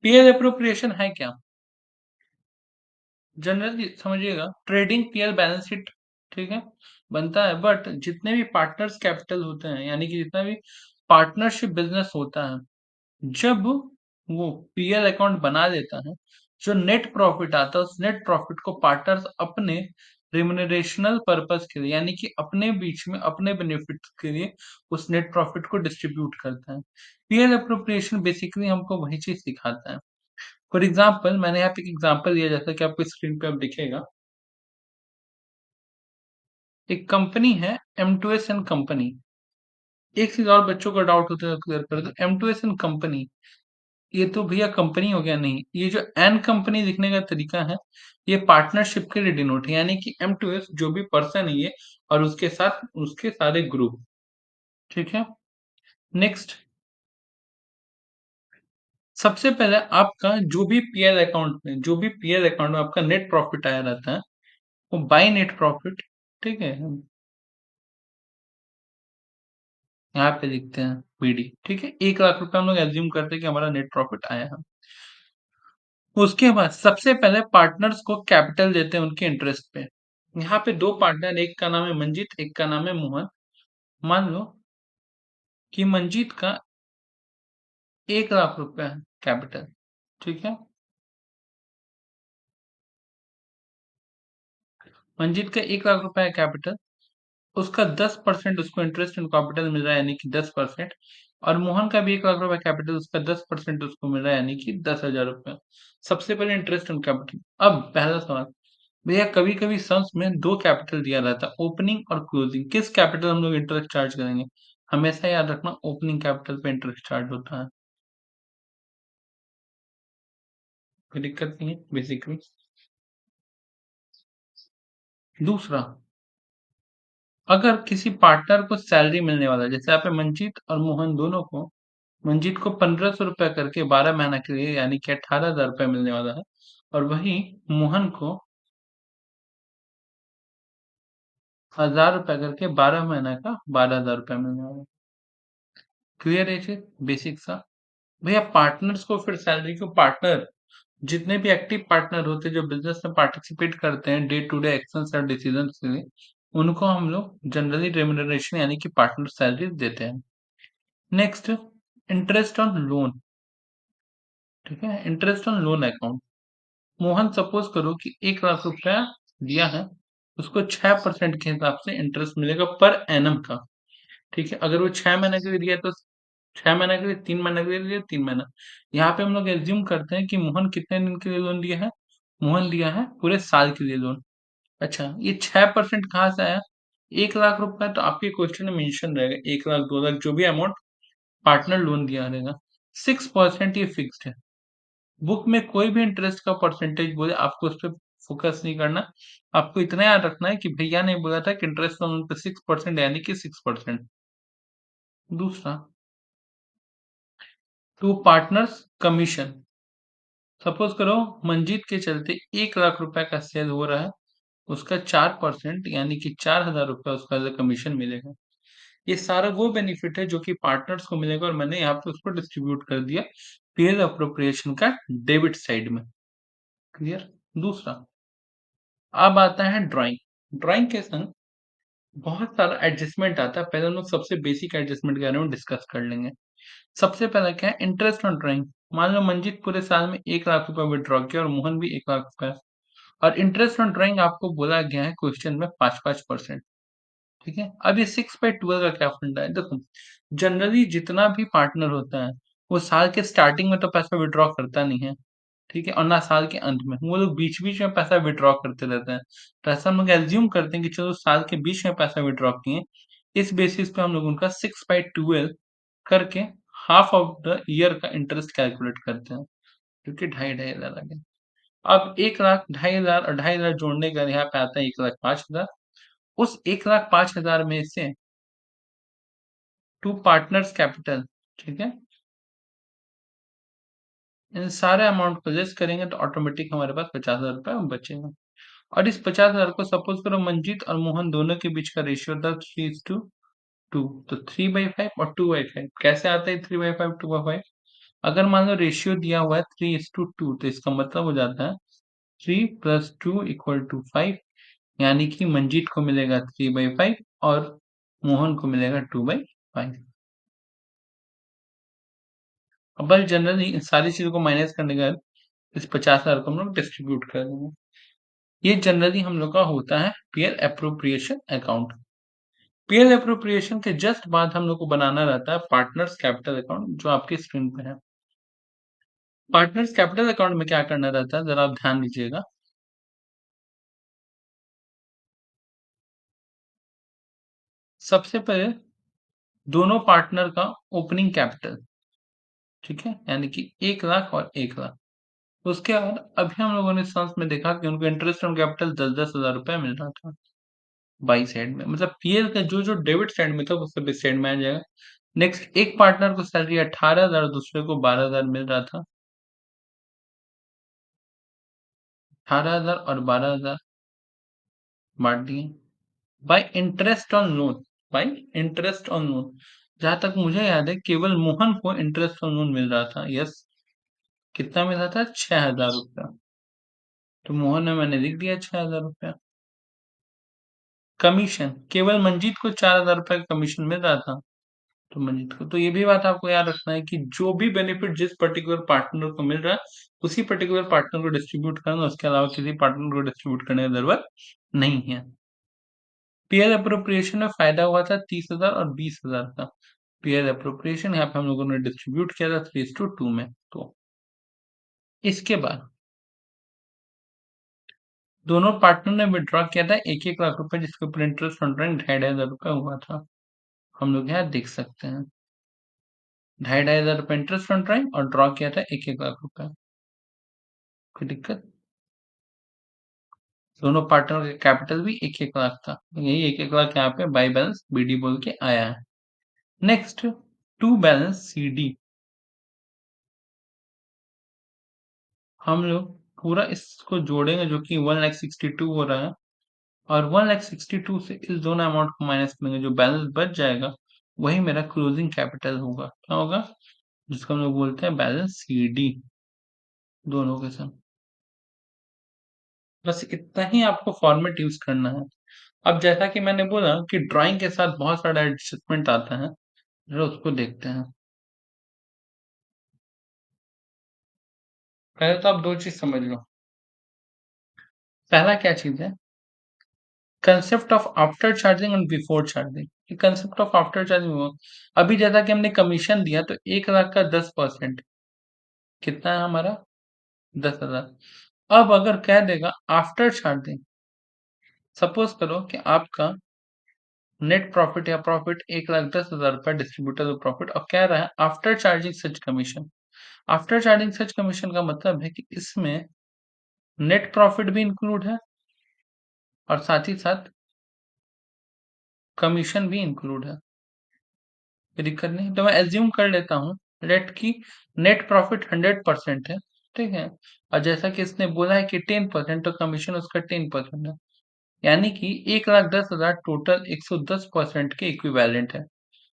PL appropriation है क्या? Generally समझिएगा ट्रेडिंग पीएल बैलेंस शीट ठीक है बनता है बट जितने भी पार्टनर्स कैपिटल होते हैं यानी कि जितना भी पार्टनरशिप बिजनेस होता है जब वो पीएल अकाउंट बना देता है जो नेट प्रॉफिट आता है उस नेट प्रॉफिट को पार्टनर्स अपने रिम्यूनरेशनल पर्पस के लिए यानी कि अपने बीच में अपने बेनिफिट के लिए उस नेट प्रॉफिट को डिस्ट्रीब्यूट करता है पीएल अप्रोप्रिएशन बेसिकली हमको वही चीज सिखाता है फॉर एग्जाम्पल मैंने यहाँ पे एक एग्जाम्पल दिया जैसा कि आपको स्क्रीन पे अब दिखेगा एक कंपनी है M2S एंड कंपनी एक चीज और बच्चों का डाउट होता है क्लियर कर दो M2S एंड कंपनी ये तो भैया कंपनी हो गया नहीं ये जो एन कंपनी लिखने का तरीका है ये पार्टनरशिप के लिए डिनोट है यानी कि M2S जो भी पर्सन है ये और उसके साथ उसके सारे ग्रुप ठीक है नेक्स्ट सबसे पहले आपका जो भी पीएल अकाउंट में आपका नेट प्रॉफिट आया रहता है वो बाय नेट प्रॉफिट ठीक है यहाँ पे लिखते हैं पीडी ठीक है 1 लाख रुपए हम लोग एज्यूम करते हैं कि हमारा नेट प्रॉफिट आया है उसके बाद सबसे पहले पार्टनर्स को कैपिटल देते हैं उनके इंटरेस्ट पे यहाँ पे दो पार्टनर एक का नाम है मंजीत एक का नाम है मोहन मान लो कि मंजीत का 1 लाख रुपए है कैपिटल ठीक है मंजीत का 1 लाख रुपए है कैपिटल उसका 10% उसको इंटरेस्ट इन कैपिटल मिल रहा है यानी कि 10% और मोहन का भी 1 लाख रुपए कैपिटल उसका 10% उसको मिल रहा है यानी कि 10,000 रुपए सबसे पहले इंटरेस्ट इन कैपिटल अब पहला सवाल भैया कभी कभी सम्स में दो कैपिटल दिया रहता है ओपनिंग और क्लोजिंग किस कैपिटल हम लोग इंटरेस्ट चार्ज करेंगे हमेशा याद रखना ओपनिंग कैपिटल पे इंटरेस्ट चार्ज होता है कोई दिक्कत नहीं है बेसिकली दूसरा अगर किसी पार्टनर को सैलरी मिलने वाला है जैसे यहाँ पे मंजीत और मोहन दोनों को मंजीत को 1500 रुपया करके 12 महीना के लिए यानी कि 18,000 रुपया मिलने वाला है और वहीं मोहन को 1,000 रुपया करके 12 महीना का 12,000 रुपया मिलने वाला है क्लियर है चीज बेसिक सा भैया पार्टनर्स को फिर सैलरी को पार्टनर जितने भी एक्टिव पार्टनर होते हैं जो बिजनेस में पार्टिसिपेट करते हैं डे टू डे एक्शंस और डिसीजंस के लिए उनको हम लोग जनरली रेम्युनरेशन यानी कि पार्टनर सैलरी देते हैं नेक्स्ट इंटरेस्ट ऑन लोन ठीक है interest on loan account Mohan suppose करो कि 1 लाख रुपया दिया है उसको 6% के हिसाब से इंटरेस्ट मिलेगा पर एनम का ठीक है अगर वो 6 महीने के लिए दिया तो 6 महीने के लिए 3 महीने के लिए दिया 3 महीना यहाँ पे हम लोग एज्यूम करते हैं कि मोहन कितने दिन के लिए लोन दिया है मोहन दिया है पूरे साल के लिए लोन अच्छा ये 6% कहाँ से आया 1 लाख रुपया तो आपके क्वेश्चन में मेंशन रहेगा 1 लाख 2 लाख जो भी अमाउंट पार्टनर लोन दिया रहेगा 6% ये फिक्स्ड है बुक में कोई भी इंटरेस्ट का परसेंटेज बोले आपको उस पर फोकस नहीं करना आपको इतना याद रखना है कि भैया ने बोला था कि इंटरेस्ट लोन पे 6% यानी कि 6% दूसरा टू पार्टनर्स कमीशन सपोज करो मंजीत के चलते 1 लाख रुपए का सेल हो रहा है उसका 4% यानी कि 4,000 रुपया उसका एज कमीशन मिलेगा ये सारा वो बेनिफिट है जो कि पार्टनर्स को मिलेगा और मैंने यहाँ पे उसको डिस्ट्रीब्यूट कर दिया पीएल अप्रोप्रिएशन का डेबिट साइड में क्लियर दूसरा अब आता है ड्राइंग ड्राइंग के संग बहुत सारा एडजस्टमेंट आता है पहले हम लोग सबसे बेसिक एडजस्टमेंट के बारे में डिस्कस कर लेंगे सबसे पहला क्या है इंटरेस्ट ऑन ड्राइंग मान लो मंजीत पूरे साल में 1 लाख रुपया विड्रॉ किया और मोहन भी 1 लाख रुपया और इंटरेस्ट ऑन ड्राइंग आपको बोला गया है क्वेश्चन में 5-5% ठीक है अब ये 6/12 का क्या फंडा है देखो जनरली जितना भी पार्टनर होता है वो साल के स्टार्टिंग में तो पैसा विड्रॉ करता नहीं है ठीक है और ना साल के अंत में वो लोग बीच बीच में पैसा विड्रॉ करते रहते हैं तो ऐसा हम लोग एज्यूम करते हैं कि चलो साल के बीच में पैसा विड्रॉ किए इस बेसिस पे हम लोग उनका 6/12 करके हाफ ऑफ द ईयर का इंटरेस्ट कैलकुलेट करते हैं जो कि 2,500 आ गया अब 1 लाख 2,500 और 2,500 जोड़ने का यहाँ पे आता है 1,05,000 उस 1,05,000 में से टू पार्टनर्स कैपिटल ठीक है इन सारे अमाउंट को लेस करेंगे तो ऑटोमेटिक हमारे पास 50,000 रुपया बचेगा और इस 50,000 को सपोज करो मंजीत और मोहन दोनों के बीच का रेशियो था 3:2 तो 3/5 और 2/5 कैसे आता है 3/5 2/5 अगर मान लो रेशियो दिया हुआ है 3:2, तो इसका मतलब हो जाता है 3+2 = 5, यानी कि मंजीत को मिलेगा 3/5 और मोहन को मिलेगा 2/5। अब बस जनरली इन सारी चीजों को माइनस करने के बाद इस 50,000 को हम लोग डिस्ट्रीब्यूट कर देंगे। ये जनरली हम लोग का होता है PL appropriation account. PL appropriation के जस्ट बाद हम लोग को बनाना रहता है पार्टनर्स कैपिटल अकाउंट, जो आपकी स्क्रीन पे है। पार्टनर्स कैपिटल अकाउंट में क्या करना रहता है, जरा आप ध्यान दीजिएगा। सबसे पहले दोनों पार्टनर का ओपनिंग कैपिटल, ठीक है, यानी कि 1 लाख और 1 लाख। उसके बाद अभी हम लोगों ने संस में देखा कि उनको इंटरेस्ट ऑन कैपिटल 10-10 हजार रुपया मिल रहा था बाई साइड में, मतलब पीएल का जो जो डेबिट साइड में था वो सब इस साइड में आ जाएगा। नेक्स्ट, एक पार्टनर को सैलरी 18,000, दूसरे को 12,000 मिल रहा था। 18,000 और 12,000 बांट दिए। Bye interest on loan, bye interest on loan, जहां तक मुझे याद है केवल मोहन को इंटरेस्ट ऑन लोन मिल रहा था। यस, कितना मिल रहा था, 6,000 रुपया। तो मोहन में मैंने लिख दिया 6,000 रुपया। कमीशन, केवल मंजीत को 4,000 रुपए का कमीशन मिल रहा था, तो मंजीत को, तो ये भी बात आपको याद रखना है कि जो भी बेनिफिट जिस पर्टिकुलर पार्टनर को मिल रहा है उसी पर्टिकुलर पार्टनर को डिस्ट्रीब्यूट करना, उसके अलावा किसी पार्टनर को डिस्ट्रीब्यूट करने की जरूरत नहीं है। पीएल अप्रोप्रिएशन में फायदा हुआ था 30,000 और 20,000 का। पीएल अप्रोप्रिएशन यहाँ पे हम लोगों ने डिस्ट्रीब्यूट किया था 3:2 में। तो इसके बाद दोनों पार्टनर ने विड्रॉ किया था 1-1 लाख रुपए, जिसके ऊपर इंटरेस्ट ऑन ड्राइंग 2,500 हुआ था। हम लोग यहाँ देख सकते हैं 2,500 इंटरेस्ट ऑन ड्राइंग और ड्रॉ किया था 1-1 लाख रुपए। कोई दिक्कत? दोनों पार्टनर का कैपिटल भी 1-1 लाख था, यही 1-1 लाख यहाँ पे बाई बैलेंस बीडी बोल के आया है। नेक्स्ट, टू बैलेंस सीडी, हम लोग पूरा इसको जोड़ेंगे जो कि 1,62,000 हो रहा है, और 1,62,000 से इस दोनों अमाउंट को माइनस करेंगे, जो बैलेंस बच जाएगा वही मेरा क्लोजिंग कैपिटल होगा। क्या होगा? जिसको हम लोग बोलते हैं बैलेंस सीडी, दोनों के साथ। बस इतना ही आपको फॉर्मेट यूज करना है। अब जैसा कि मैंने बोला कि ड्राइंग के साथ बहुत सारा एडजस्टमेंट आता है, जरा उसको देखते हैं। पहले तो आप दो चीज समझ लो। पहला क्या चीज है, concept of after charging and before charging. Concept of after charging, अभी जैसा कि हमने कमीशन दिया तो 1 लाख का 10% कितना है हमारा, 10,000। अब अगर कह देगा आफ्टर चार्जिंग, सपोज करो कि आपका नेट प्रॉफिट या प्रॉफिट 1,10,000 रुपया डिस्ट्रीब्यूटेबल प्रॉफिट, और कह रहा है आफ्टर चार्जिंग सच कमीशन। आफ्टर चार्जिंग सच कमीशन का मतलब है कि इसमें नेट प्रॉफिट भी इंक्लूड है और साथ ही साथ कमीशन भी इंक्लूड है। कोई दिक्कत नहीं, तो मैं एज्यूम कर लेता हूँ लेट की नेट प्रॉफिट 100% है, ठीक है, और जैसा कि इसने बोला है कि 10%, तो कमीशन उसका 10% है, यानी कि 1,10,000 टोटल 110% के इक्विवेलेंट है।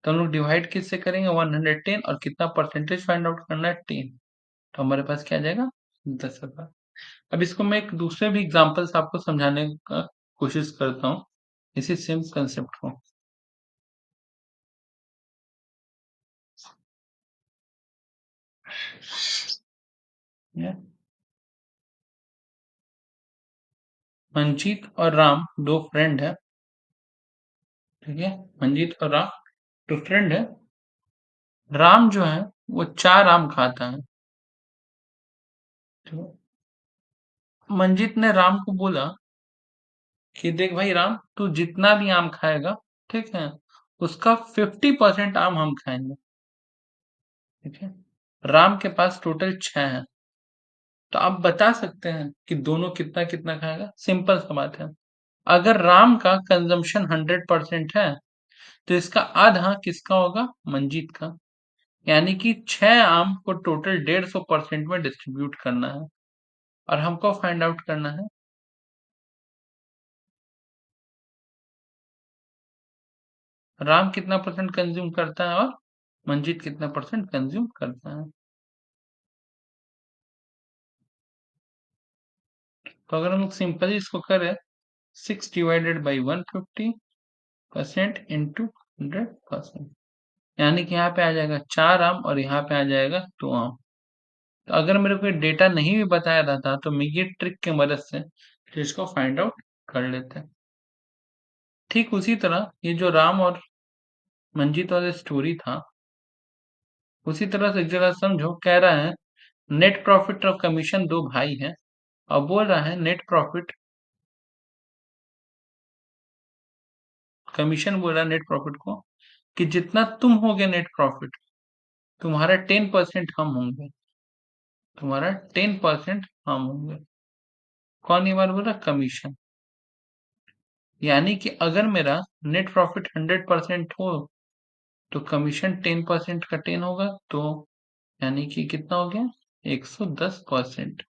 तो हम लोग डिवाइड किससे करेंगे, 110, और कितना परसेंटेज फाइंड आउट करना है, 10। तो हमारे पास क्या आ जाएगा, 10,000। अब इसको मैं एक दूसरे भी एग्जांपल से आपको समझाने का कोशिश करता हूँ, इसी सेम कंसेप्ट को। ये मंजीत और राम दो फ्रेंड है, ठीक है, मंजीत और राम दो फ्रेंड है। राम जो है वो 4 आम खाता है, ठीक है? मंजीत ने राम को बोला कि देख भाई राम, तू जितना भी आम खाएगा, ठीक है, उसका 50% आम हम खाएंगे, ठीक है। राम के पास टोटल 6 है, तो आप बता सकते हैं कि दोनों कितना कितना खाएगा, सिंपल सा बात है। अगर राम का कंजम्पशन 100% है, तो इसका आधा किसका होगा, मंजीत का, यानी कि 6 आम को टोटल 150% में डिस्ट्रीब्यूट करना है, और हमको फाइंड आउट करना है राम कितना परसेंट कंज्यूम करता है और मंजीत कितना परसेंट कंज्यूम करता है। तो अगर हम लोग सिंपली इसको करें 6/150% इंटू 100%, यानी कि यहाँ पे आ जाएगा 4 आम और यहाँ पे आ जाएगा 2 आम। तो अगर मेरे को डेटा नहीं भी बताया रहता तो मैं ये ट्रिक की मदद से तो इसको फाइंड आउट कर लेते हैं। ठीक उसी तरह ये जो राम और मंजीत वाला स्टोरी था, उसी तरह से जरा समझो, कह रहा है नेट प्रॉफिट और कमीशन दो भाई हैं और बोल रहा है नेट प्रॉफिट, कमीशन बोल रहा है नेट प्रॉफिट को कि जितना तुम होगे नेट प्रॉफिट, तुम्हारा 10% हम होंगे, तुम्हारा 10% हम होंगे। कौन ये बात बोल रहा? कमीशन। यानी कि अगर मेरा नेट प्रॉफिट 100% हो तो कमीशन 10% का 10 होगा, तो यानी कि कितना हो गया? 110%।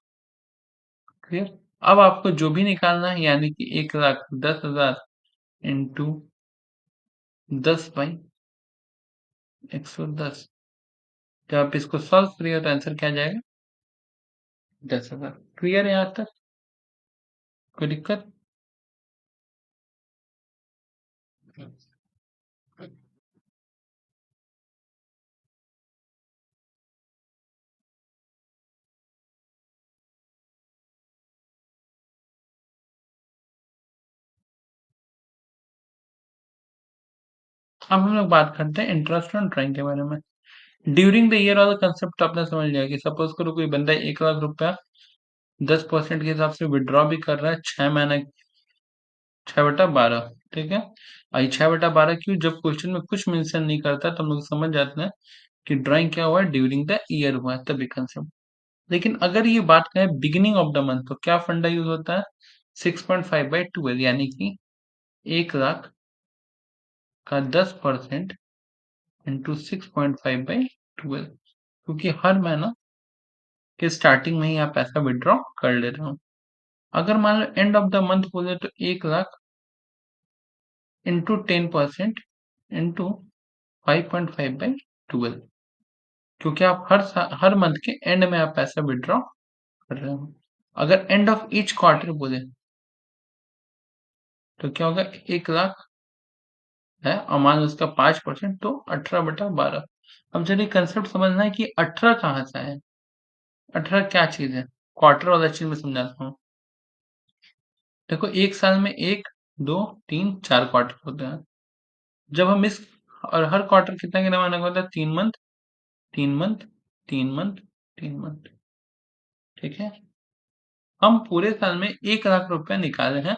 क्लियर? अब आपको जो भी निकालना है, यानी कि 1,10,000 इंटू 10/110, जब आप इसको सॉल्व करिए तो आंसर क्या जाएगा? 10,000। क्लियर है यहाँ तक? कोई दिक्कत? अब हम लोग बात करते हैं इंटरेस्ट ऑन ड्राइंग के बारे में। ड्यूरिंग द ईयर वाला कंसेप्ट आपने समझ लिया कि सपोज करो कोई बंदा 1,00,000 रुपया 10% के हिसाब से विड्रॉ भी कर रहा है 6 महीने, 6/12, ठीक है। आई 6/12 क्यों? जब क्वेश्चन में कुछ मेंशन नहीं करता तो हम लोग समझ जाते हैं कि ड्राइंग क्या हुआ है, ड्यूरिंग द ईयर हुआ है, तभी कंसेप्ट। लेकिन अगर ये बात करें बिगिनिंग ऑफ द मंथ, तो क्या फंडा यूज होता है? 6.5/12, यानी कि 1,00,000 का 10% इंटू 6.5/12, क्योंकि हर महीना के स्टार्टिंग में ही आप पैसा विड्रॉ कर ले रहे हो। अगर मान लो एंड ऑफ द मंथ बोले तो 1,00,000 इंटू 10% इंटू 5.5/12, क्योंकि आप हर मंथ के एंड में आप पैसा विड्रॉ कर रहे हो। अगर एंड ऑफ ईच क्वार्टर बोले तो क्या होगा? 1,00,000 है और मान लो उसका 5%, तो 18/12। अब चलिए कंसेप्ट समझना है कि 18 कहाँ से है, 18 क्या चीज है। क्वार्टर वाला चीज में समझाता हूँ। देखो एक साल में 1, 2, 3, 4 क्वार्टर होते हैं। जब हम इस और हर क्वार्टर कितना गिनवाने का होता है? 3 मंथ, 3 मंथ, 3 मंथ, 3 मंथ, ठीक है। हम पूरे साल में 1,00,000 रुपया निकाले हैं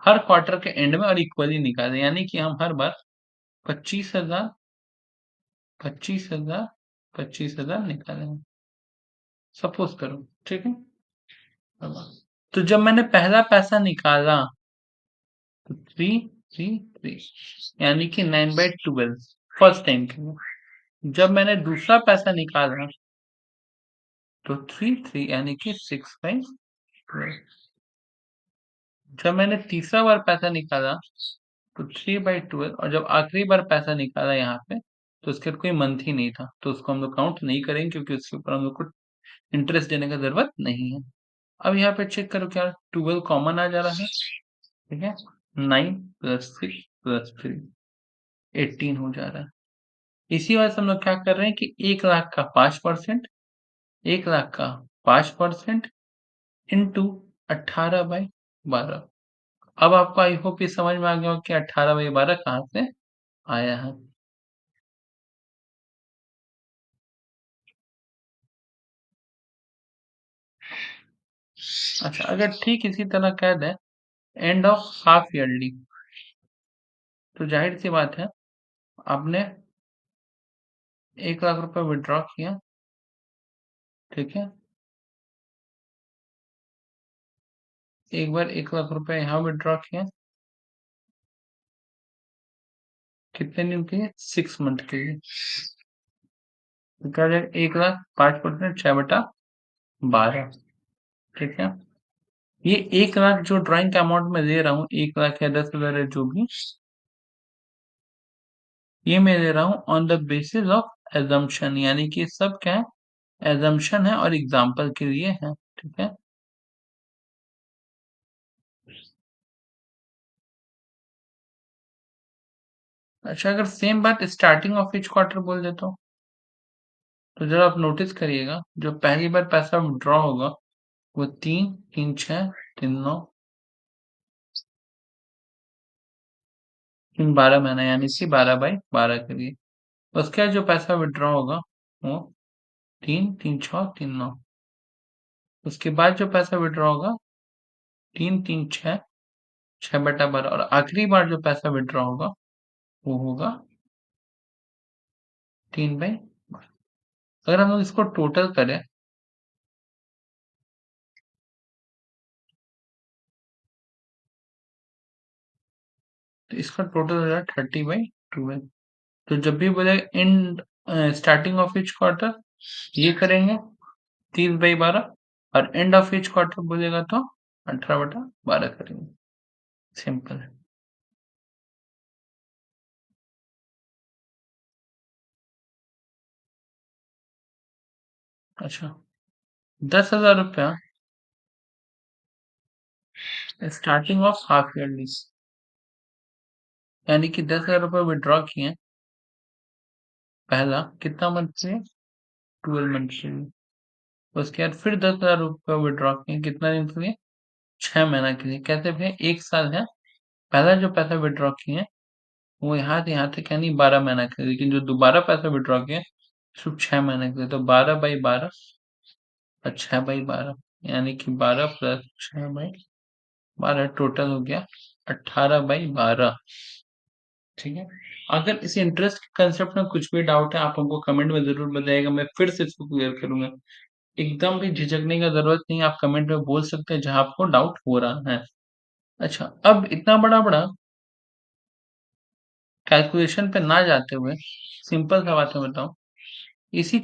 हर क्वार्टर के एंड में और इक्वली निकाले, यानी कि हम हर बार 25,000, 25,000, 25,000 निकाले हैं, सपोज करो, ठीक है। तो जब मैंने पहला पैसा निकाला तो 333, यानी कि 9/12 फर्स्ट टाइम के लिए। जब मैंने दूसरा पैसा निकाला तो 33, यानी कि 6/12। जब मैंने तीसरा बार पैसा निकाला तो 3/12, और जब आखिरी बार पैसा निकाला यहाँ पे तो उसके कोई मंथ ही नहीं था, तो उसको हम लोग काउंट नहीं करेंगे क्योंकि उसके ऊपर हम लोग को इंटरेस्ट देने का जरूरत नहीं है। अब यहाँ पे चेक करो, क्या 12 कॉमन आ जा रहा है, ठीक है। 9 प्लस 6 प्लस 3 18 हो जा रहा है। इसी वजह से हम लोग क्या कर रहे हैं कि 1,00,000 का 5%, 1,00,000 का 5% इंटू 18/12। अब आपको आई होप ये समझ में आ गया हो कि 18/12 कहाँ से आया है। अच्छा, अगर ठीक इसी तरह कह दें एंड ऑफ हाफ ईयरली, तो जाहिर सी बात है आपने 1,00,000 रुपए विड्रॉ किया, ठीक है। एक बार 1,00,000 रुपए यहाँ विड्रॉ किया, कितने दिन के लिए? 6 मंथ के लिए। तो क्या हो जाएगा? 1,00,000 5%, 6/12, ठीक है। ये 1,00,000 जो ड्राइंग का अमाउंट मैं दे रहा हूँ, 1,00,000 या 10,000 है जो भी, ये मैं दे रहा हूँ on the basis of assumption, यानी कि सब क्या है? एजम्पशन है और एग्जाम्पल के लिए है, ठीक है। अच्छा, अगर सेम बात स्टार्टिंग ऑफ ईच क्वार्टर बोल दे तो जरा आप नोटिस करिएगा, जो पहली बार पैसा विथड्रॉ होगा वो 3, 3, 6, 3, 9, 3, 12 महीना यानी कि 12/12 के लिए। उसके बाद जो पैसा विथड्रॉ होगा वो 3, 3, 6, 3, 9। उसके बाद जो पैसा विथड्रॉ होगा 3, 3, 6, 6/12 और आखिरी बार जो पैसा विथड्रॉ होगा वो होगा 3/12। अगर हम लोग इसको टोटल करें तो इसका टोटल हो जाएगा 30/12। तो जब भी बोले in starting of each quarter ये करेंगे 30/12 और एंड ऑफ ईच क्वार्टर बोलेगा तो 18/12 करेंगे। सिंपल है। अच्छा, 10,000 रुपया स्टार्टिंग ऑफ हाफ ईयरली यानी कि 10,000 रुपये विड्रॉ किए पहला कितना मंथ से 12 मंथ के लिए। उसके बाद फिर 10,000 रुपये विड्रॉ किए कितना दिन के लिए 6 महीना के लिए। कहते भैया 1 साल है। पहला जो पैसा विड्रॉ किए वो यहाँ तक यानी 12 महीना के लिए, लेकिन जो दोबारा पैसा विड्रॉ किए सिर्फ 6 महीने के लिए। तो 12/12 और 6/12 यानी कि 12 + 6/12 टोटल हो गया 18/12। ठीक है। अगर इस इंटरेस्ट के कंसेप्ट में कुछ भी डाउट है आप हमको कमेंट में जरूर बताइएगा, मैं फिर से इसको क्लियर करूंगा। एकदम भी झिझकने का जरूरत नहीं है, आप कमेंट में बोल सकते हैं जहां आपको डाउट हो रहा है। अच्छा, अब इतना बड़ा बड़ा कैलकुलेशन पे ना जाते हुए सिंपल सा बात मैं बताऊं, इन्हीं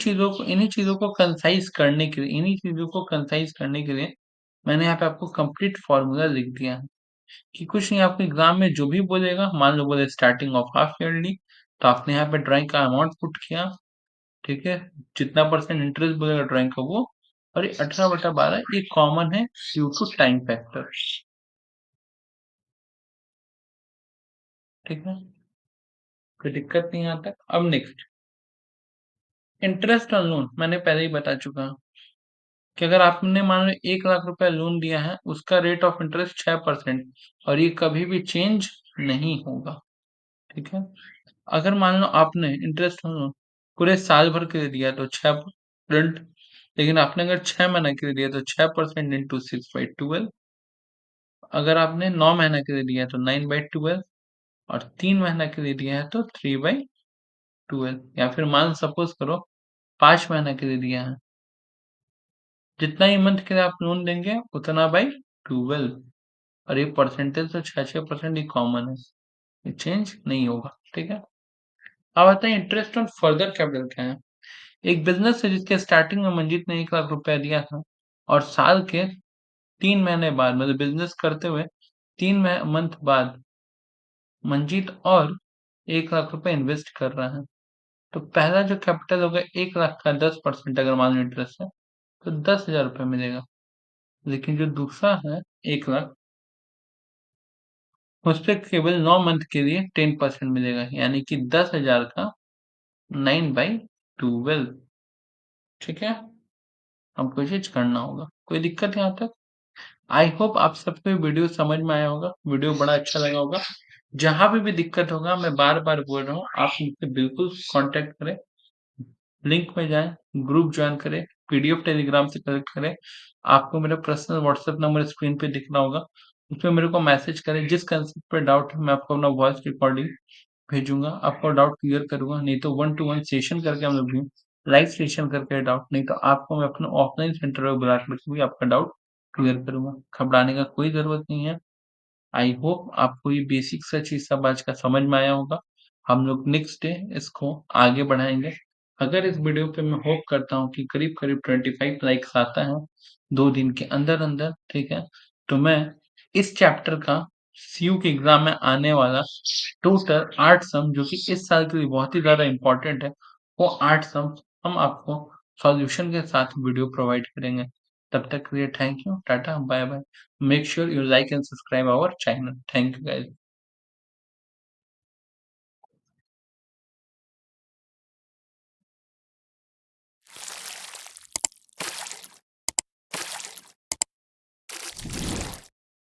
चीजों को कंसाइज करने के लिए मैंने यहाँ पे आपको कंप्लीट फॉर्मूला लिख दिया है कि कुछ नहीं, आपको एग्जाम में जो भी बोलेगा, मान लो बोले स्टार्टिंग ऑफ हाफ ईयरली, तो आपने यहाँ पे ड्राइंग का अमाउंट पुट किया। ठीक है। जितना परसेंट इंटरेस्ट बोलेगा ड्राइंग का वो, और ये 18/12 ये कॉमन है ड्यू टू टाइम फैक्टर। ठीक है। कोई दिक्कत नहीं आता। अब नेक्स्ट, इंटरेस्ट ऑन लोन मैंने पहले ही बता चुका हूँ कि अगर आपने मान लो 1 लाख रुपया लोन दिया है, उसका रेट ऑफ इंटरेस्ट 6% और ये कभी भी चेंज नहीं होगा। ठीक है। अगर मान लो आपने इंटरेस्ट ऑन लोन पूरे साल भर के लिए दिया तो 6%, लेकिन आपने अगर 6 महीने के लिए दिया तो 6% इंटू 6/12। अगर आपने 9 महीने के लिए दिया है तो 9/12 और 3 महीने के लिए दिया है तो 3/12, या फिर मान सपोज करो 5 महीने के लिए दिया है, जितना ही मंथ के लिए आप लोन देंगे उतना बाई 12। और ये परसेंटेज तो 6-6% ही कॉमन है, ये चेंज नहीं होगा। ठीक है। अब आता है इंटरेस्ट ऑन फर्दर कैपिटल क्या है। एक बिजनेस है जिसके स्टार्टिंग में मंजीत ने 1 लाख रुपया दिया था और साल के 3 महीने बाद मतलब बिजनेस करते हुए 3 मंथ बाद मंजीत और 1 लाख रुपए इन्वेस्ट कर रहा है। तो पहला जो कैपिटल होगा 1 लाख का 10% अगर मान लो इंटरेस्ट है तो 10,000 रुपये मिलेगा। लेकिन जो दूसरा है 1 लाख, उस पे केवल 9 मंथ के लिए 10% मिलेगा यानी कि 10,000 का 9/12। ठीक है। हमको ये चीज करना होगा। कोई दिक्कत यहाँ तक? आई होप आप सबको वीडियो समझ में आया होगा, वीडियो बड़ा अच्छा लगा होगा। जहां भी दिक्कत होगा मैं बार बार बोल रहा हूँ आप मुझसे बिल्कुल कांटेक्ट करें, लिंक में जाएं, ग्रुप ज्वाइन करें, पीडीएफ टेलीग्राम से कलेक्ट करें। आपको मेरा पर्सनल व्हाट्सएप नंबर स्क्रीन पे दिख रहा होगा, उसमें मेरे को मैसेज करें। जिस कंसेप्ट पे डाउट है मैं आपको अपना वॉइस रिकॉर्डिंग भेजूंगा, आपका डाउट क्लियर करूंगा। नहीं तो 1-to-1 सेशन करके हम लोग भी लाइव सेशन करके डाउट, नहीं तो आपको मैं अपने ऑफलाइन सेंटर में बुला करके भी आपका डाउट क्लियर करूंगा। घबराने का कोई जरूरत नहीं है। आई होप आपको ये बेसिक सा चीज सब आज का समझ में आया होगा। हम लोग नेक्स्ट डे इसको आगे बढ़ाएंगे। अगर इस वीडियो पे मैं होप करता हूँ कि करीब करीब 25 लाइक्स आता है 2 दिन के अंदर अंदर, ठीक है, तो मैं इस चैप्टर का सीयू के एग्जाम में आने वाला टोटल 8 सम जो कि इस साल के लिए बहुत ही ज्यादा इंपॉर्टेंट है, वो 8 सम हम आपको सॉल्यूशन के साथ वीडियो प्रोवाइड करेंगे। तब तक के लिए thank you, ta ta, bye bye. Make sure you like and subscribe our channel. Thank you guys.